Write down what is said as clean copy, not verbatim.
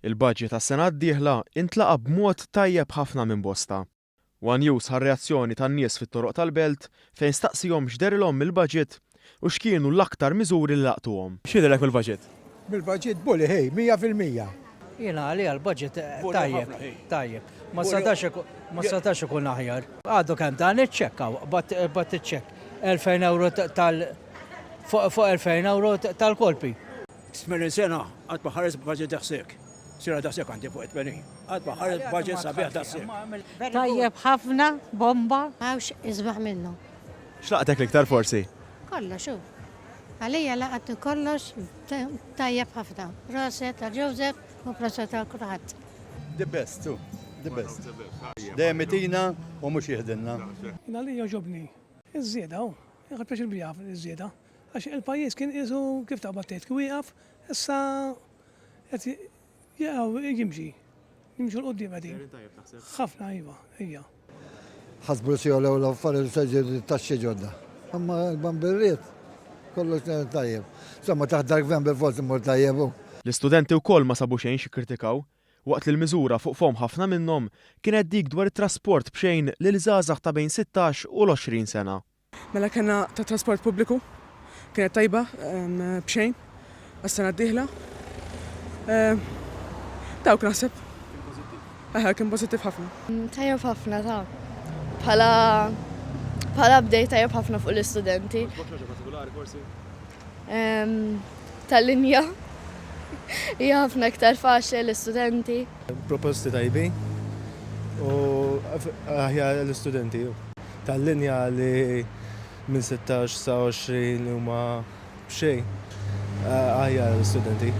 Il-budget tas-sena d-dieħla intlaqa b'mod tajjeb ħafna minn bosta. One News ħar-reazzjoni tan-nies fit-toroq tal-belt fejn staqsihom x'derilhom mill-budget u x'kienu l-aktar miżuri li laqtuhom. X'jidilek mill-budget? Bil-budget bulli, 100%. Jena għalija l-budget tajjeb. Ma sadax ikun aħjar. Għadu kemm dan iċċekkaw, bat iċċekk. 2000 euro fuq 2000 euro tal-kolpi. Smerin sena għad maħares budget daħsek. Sira daħsek għandi fuq 80. Għad maħares budget sabiħ daħsek. Tajjeb ħafna, bomba. Għawx izbaħ minnu. X'laqtek l-iktar forsi? Kollox, xu. Għalija laqat kollox tajjeb ħafna. Proset ta' Joseph u proset ta' kulħadd. The best, too. The best. Dejjem itina u mhux jihdinna. Għalija ġobni. Iż-żieda, jgħal peċ il-bijaf iż-żieda. Għax il-pajjiż kien isu kif ta' battet kwieqaf, issa qed jimxi. Jimxu l-qoddim qegħdin. Ħafna iva, hija. Ħasbu si għolew l-affarijiet taxxi ġodda. Amma l-bambirriet, kollox tajjeb. Somma taħt dark van bil-forsi mur tajjebu. L-istudenti wkoll ma sabu xejn xikkritikaw, waqt li l-miżura fuq fom ħafna minnhom kienet dik dwar it-trasport b'xejn lil żgħażagħ ta' bejn 16 u l-20 sena. Mela kellna ta' trasport pubbliku, kienet tajba b'xejn, għas-sena d-dieħla. Dawk naħseb. Kien pożittiv ħafna. Tajjeb ħafna ta' bħala bdej tajjeb ħafna fuq l-istudenti. Tal-linja. Hija ħafna iktar faċli l-istudenti. Proposti tajbi u aħjar l-istudenti. Tal-linja li minn 16 sa 20 huma b'xejn aħjar l-istudenti.